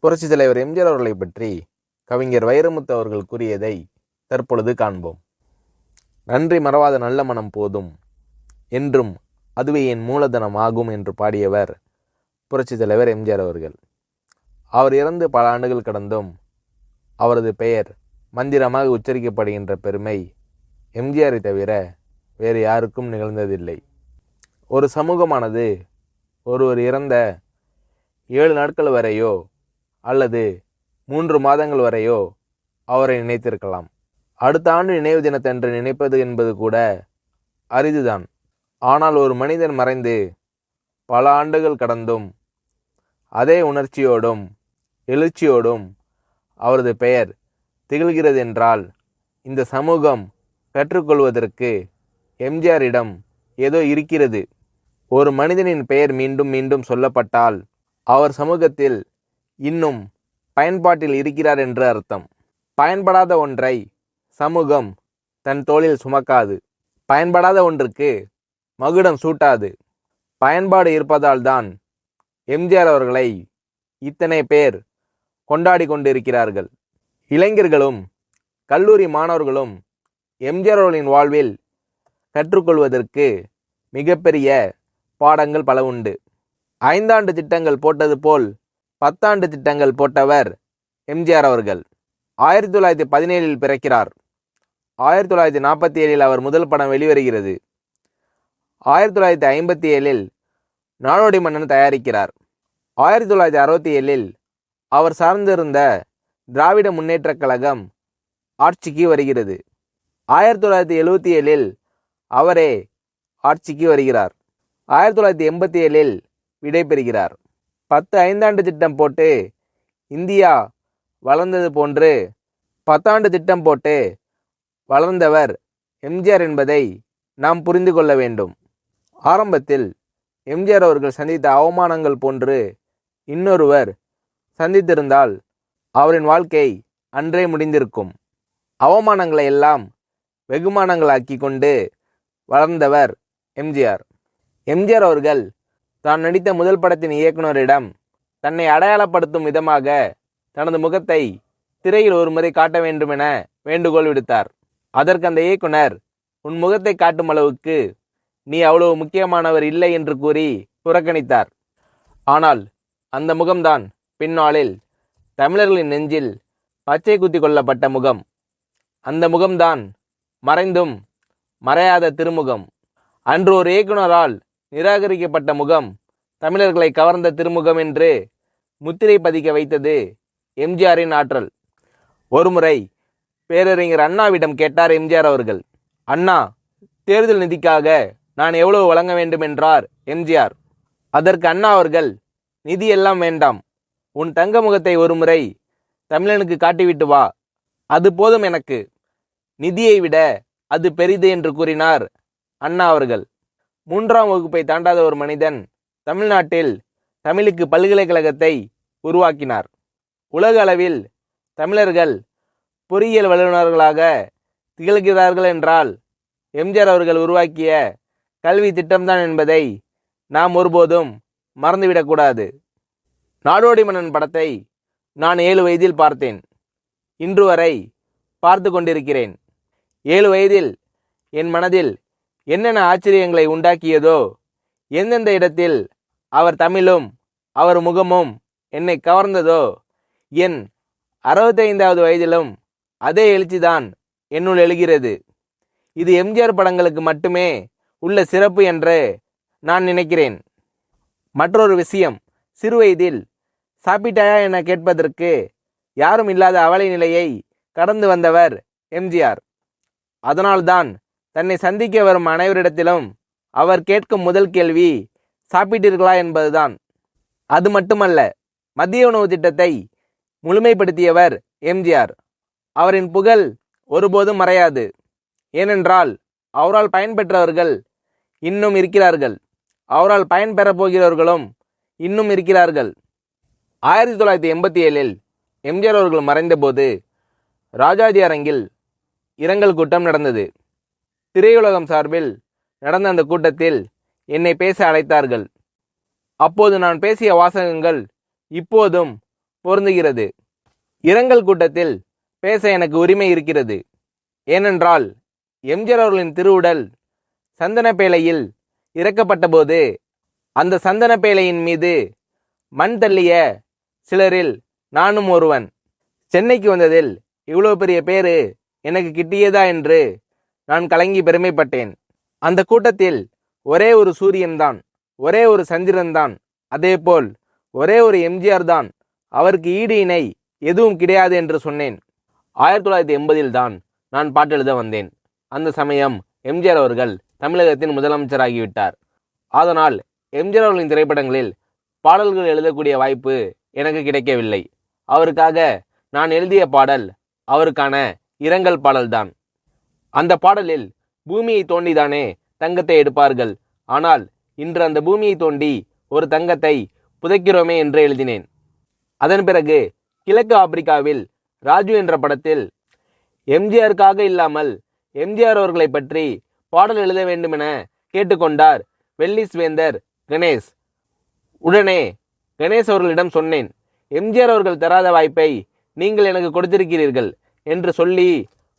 புரட்சித் தலைவர் எம்ஜிஆர் அவர்களை பற்றி கவிஞர் வைரமுத்து அவர்கள் கூறியதை தற்பொழுது காண்போம். நன்றி மறவாத நல்ல மனம் போதும், என்றும் அதுவே என் மூலதனம் ஆகும் என்று பாடியவர் புரட்சித் தலைவர் எம்ஜிஆர் அவர்கள். அவர் இறந்து பல ஆண்டுகள் கடந்தும் அவரது பெயர் மந்திரமாக உச்சரிக்கப்படுகின்ற பெருமை எம்ஜிஆரை தவிர வேறு யாருக்கும் நிகழ்ந்ததில்லை. ஒரு சமூகமானது ஒருவர் இறந்த 7 நாட்கள் வரையோ அல்லது 3 மாதங்கள் வரையோ அவரை நினைத்திருக்கலாம். அடுத்த ஆண்டு நினைவு தினத்தன்று நினைப்பது என்பது கூட அரிதுதான். ஆனால் ஒரு மனிதன் மறைந்து பல ஆண்டுகள் கடந்தும் அதே உணர்ச்சியோடும் எழுச்சியோடும் அவரது பெயர் திகழ்கிறது என்றால் இந்த சமூகம் கற்றுக்கொள்வதற்கு எம்ஜிஆரிடம் ஏதோ இருக்கிறது. ஒரு மனிதனின் பெயர் மீண்டும் மீண்டும் சொல்லப்பட்டால் அவர் சமூகத்தில் இன்னும் பயன்பாட்டில் இருக்கிறார் என்று அர்த்தம். பயன்படாத ஒன்றை சமூகம் தன் தோளில் சுமக்காது. பயன்படாத ஒன்றுக்கு மகுடம் சூட்டாது. பயன்பாடு இருப்பதால் தான் எம்ஜிஆர் அவர்களை இத்தனை பேர் கொண்டாடி கொண்டிருக்கிறார்கள். இளைஞர்களும் கல்லூரி மாணவர்களும் எம்ஜிஆர் அவர்களின் வாழ்வில் கற்றுக்கொள்வதற்கு மிகப்பெரிய பாடங்கள் பல உண்டு. 5 ஆண்டு திட்டங்கள் போட்டது போல் 10 ஆண்டு திட்டங்கள் போட்டவர் எம்ஜிஆர் அவர்கள். 1917 பிறக்கிறார். 1947 அவர் முதல் படம் வெளிவருகிறது. 1957 நாடோடி மன்னன் தயாரிக்கிறார். 1967 அவர் சார்ந்திருந்த திராவிட முன்னேற்றக் கழகம் ஆட்சிக்கு வருகிறது. 1977 அவரே ஆட்சிக்கு வருகிறார். 1987 விடை பெறுகிறார். 10 5ஆண்டு திட்டம் போட்டு இந்தியா வளர்ந்தது போன்று 10 ஆண்டு திட்டம் போட்டு வளர்ந்தவர் எம்ஜிஆர் என்பதை நாம் புரிந்து கொள்ள வேண்டும். ஆரம்பத்தில் எம்ஜிஆர் அவர்கள் சந்தித்த அவமானங்கள் போன்று இன்னொருவர் சந்தித்திருந்தால் அவரின் வாழ்க்கை அன்றே முடிந்திருக்கும். அவமானங்களை எல்லாம் வெகுமானங்களாக்கி கொண்டு வளர்ந்தவர் எம்ஜிஆர். எம்ஜிஆர் அவர்கள் தான் நடித்த முதல் படத்தின் இயக்குனரிடம் தன்னை அடையாளப்படுத்தும் விதமாக தனது முகத்தை திரையில் ஒரு முறை காட்ட வேண்டுமென வேண்டுகோள் விடுத்தார். அதற்கு அந்த இயக்குனர், உன் முகத்தை காட்டும் அளவுக்கு நீ அவ்வளவு முக்கியமானவர் இல்லை என்று கூறி புறக்கணித்தார். ஆனால் அந்த முகம்தான் பின்னாளில் தமிழர்களின் நெஞ்சில் பச்சை குத்தி கொள்ளப்பட்ட முகம். அந்த முகம்தான் மறைந்தும் மறையாத திருமுகம். அன்று ஒரு இயக்குனரால் நிராகரிக்கப்பட்ட முகம் தமிழர்களை கவர்ந்த திருமுகம் என்று முத்திரை பதிக்க வைத்தது எம்ஜிஆரின் ஆற்றல். ஒருமுறை பேரறிஞர் அண்ணாவிடம் கேட்டார் எம்ஜிஆர் அவர்கள். அண்ணா, தேர்தல் நிதிக்காக நான் எவ்வளவு வழங்க வேண்டும் என்றார் எம்ஜிஆர். அதற்கு அண்ணா அவர்கள், நிதி எல்லாம் வேண்டாம், உன் தங்க முகத்தை ஒருமுறை தமிழனுக்கு காட்டிவிட்டு வா, அது போதும் எனக்கு, நிதியை விட அது பெரிது என்று கூறினார் அண்ணா அவர்கள். 3ஆம் வகுப்பை தாண்டாத ஒரு மனிதன் தமிழ்நாட்டில் தமிழுக்கு பல்கலைக்கழகத்தை உருவாக்கினார். உலக அளவில் தமிழர்கள் பொறியியல் வல்லுநர்களாக திகழ்கிறார்கள் என்றால் எம்ஜிஆர் அவர்கள் உருவாக்கிய கல்வி திட்டம்தான் என்பதை நாம் ஒருபோதும் மறந்துவிடக்கூடாது. நாடோடி மன்னன் படத்தை நான் 7 வயதில் பார்த்தேன். இன்று வரை பார்த்து கொண்டிருக்கிறேன். 7 வயதில் என் மனதில் என்னென்ன ஆச்சரியங்களை உண்டாக்கியதோ, எந்தெந்த இடத்தில் அவர் தமிழும் அவர் முகமும் என்னை கவர்ந்ததோ, என் 65வது வயதிலும் அதே எழுச்சிதான் என்னுள் எழுகிறது. இது எம்ஜிஆர் படங்களுக்கு மட்டுமே உள்ள சிறப்பு என்று நான் நினைக்கிறேன். மற்றொரு விஷயம், சிறுவயதில் சாப்பிட்டாயா என கேட்பதற்கு யாரும் இல்லாத அவலை நிலையை கடந்து வந்தவர் எம்ஜிஆர். அதனால்தான் தன்னை சந்திக்க வரும் அனைவரிடத்திலும் அவர் கேட்கும் முதல் கேள்வி சாப்பிட்டீர்களா என்பதுதான். அது மட்டுமல்ல, மதிய உணவு திட்டத்தை முழுமைப்படுத்தியவர் எம்ஜிஆர். அவரின் புகழ் ஒருபோதும் மறையாது. ஏனென்றால் அவரால் பயன்பெற்றவர்கள் இன்னும் இருக்கிறார்கள். அவரால் பயன்பெறப் போகிறவர்களும் இன்னும் இருக்கிறார்கள். 1987 எம்ஜிஆர் அவர்கள் மறைந்தபோது ராஜாஜி அரங்கில் இரங்கல் கூட்டம் நடந்தது. திரையுலகம் சார்பில் நடந்த அந்த கூட்டத்தில் என்னை பேச அழைத்தார்கள். அப்போது நான் பேசிய வாசகங்கள் இப்போதும் பொருந்துகிறது. இரங்கல் கூட்டத்தில் பேச எனக்கு உரிமை இருக்கிறது. ஏனென்றால் எம்ஜிஆர் அவர்களின் திருவுடல் சந்தன பேழையில் இறக்கப்பட்ட போது அந்த சந்தன பேழையின் மீது மண் தள்ளிய சிலரில் நானும் ஒருவன். சென்னைக்கு வந்ததில் இவ்வளோ பெரிய பேரு எனக்கு கிட்டியதா என்று நான் கலங்கி பெருமைப்பட்டேன். அந்த கூட்டத்தில் ஒரே ஒரு சூரியன்தான், ஒரே ஒரு சந்திரன்தான், அதேபோல் ஒரே ஒரு எம்ஜிஆர் தான், அவருக்கு ஈடு இணை எதுவும் கிடையாது என்று சொன்னேன். 1980 தான் நான் பாட்டெழுத வந்தேன். அந்த சமயம் எம்ஜிஆர் அவர்கள் தமிழகத்தின் முதலமைச்சராகிவிட்டார். அதனால் எம்ஜிஆர் அவர்களின் திரைப்படங்களில் பாடல்கள் எழுதக்கூடிய வாய்ப்பு எனக்கு கிடைக்கவில்லை. அவருக்காக நான் எழுதிய பாடல் அவருக்கான இரங்கல் பாடல்தான். அந்த பாடலில் பூமியை தோண்டிதானே தங்கத்தை எடுப்பார்கள், ஆனால் இன்று அந்த பூமியை தோண்டி ஒரு தங்கத்தை புதைக்கிறோமே என்று எழுதினேன். அதன் பிறகு கிழக்கு ஆப்பிரிக்காவில் ராஜு என்ற படத்தில் எம்ஜிஆருக்காக இல்லாமல் எம்ஜிஆர் அவர்களை பற்றி பாடல் எழுத வேண்டுமென கேட்டுக்கொண்டார் வெல்லிஸ் வேந்தர் கணேஷ். உடனே கணேஷ் அவர்களிடம் சொன்னேன், எம்ஜிஆர் அவர்கள் தராத வாய்ப்பை நீங்கள் எனக்கு கொடுத்திருக்கிறீர்கள் என்று சொல்லி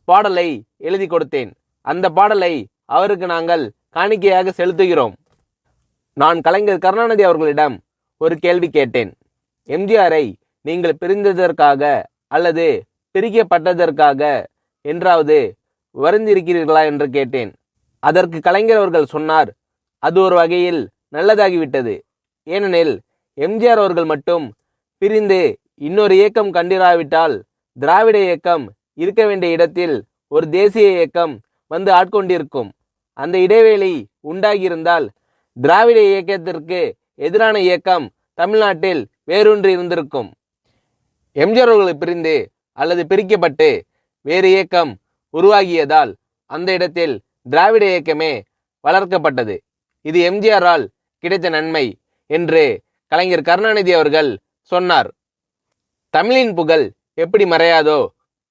பாடலை எழுதி கொடுத்தேன். அந்த பாடலை அவருக்கு நாங்கள் காணிக்கையாக செலுத்துகிறோம். நான் கலைஞர் கருணாநிதி அவர்களிடம் ஒரு கேள்வி கேட்டேன். எம்ஜிஆரை நீங்கள் பிரிந்ததற்காக அல்லது பிரிக்கப்பட்டதற்காக என்றாவது வருந்திருக்கிறீர்களா என்று கேட்டேன். அதற்கு கலைஞர் அவர்கள் சொன்னார், அது ஒரு வகையில் நல்லதாகிவிட்டது. ஏனெனில் எம்ஜிஆர் அவர்கள் மட்டும் பிரிந்து இன்னொரு இயக்கம் கண்டிராவிட்டால் திராவிட இயக்கம் இருக்க வேண்டிய இடத்தில் ஒரு தேசிய இயக்கம் வந்து ஆட்கொண்டிருக்கும். அந்த இடைவேளை உண்டாகியிருந்தால் திராவிட இயக்கத்திற்கு எதிரான இயக்கம் தமிழ்நாட்டில் வேரூன்றி இருந்திருக்கும். எம்ஜிஆர் அவர்களை பிரிந்து அல்லது பிரிக்கப்பட்டு வேறு இயக்கம் உருவாகியதால் அந்த இடத்தில் திராவிட இயக்கமே வளர்க்கப்பட்டது. இது எம்ஜிஆரால் கிடைத்த நன்மை என்று கலைஞர் கருணாநிதி அவர்கள் சொன்னார். தமிழின் புகழ் எப்படி மறையாதோ,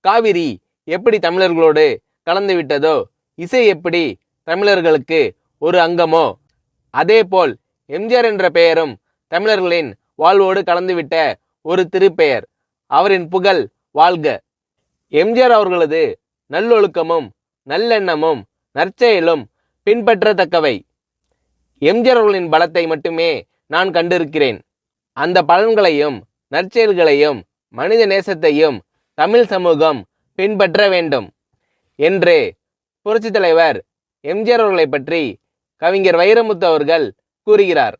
காவிரி எப்படி தமிழர்களோடு கலந்து விட்டதோ, இசை எப்படி தமிழர்களுக்கு ஒரு அங்கமோ, அதேபோல் எம்ஜிஆர் என்ற பெயரும் தமிழர்களின் வாழ்வோடு கலந்துவிட்ட ஒரு திருப்பெயர். அவரின் புகழ் வாழ்க. எம்ஜிஆர் அவர்களது நல்லொழுக்கமும் நல்லெண்ணமும் நற்செயலும் பின்பற்றத்தக்கவை. எம்ஜிஆர் அவர்களின் பலத்தை மட்டுமே நான் கண்டிருக்கிறேன். அந்த பலன்களையும் நற்செயல்களையும் மனித நேசத்தையும் தமிழ் சமூகம் பின்பற்ற வேண்டும் என்று புரட்சித் தலைவர் எம்ஜிஆர் அவர்களை பற்றி கவிஞர் வைரமுத்து அவர்கள் கூறுகிறார்.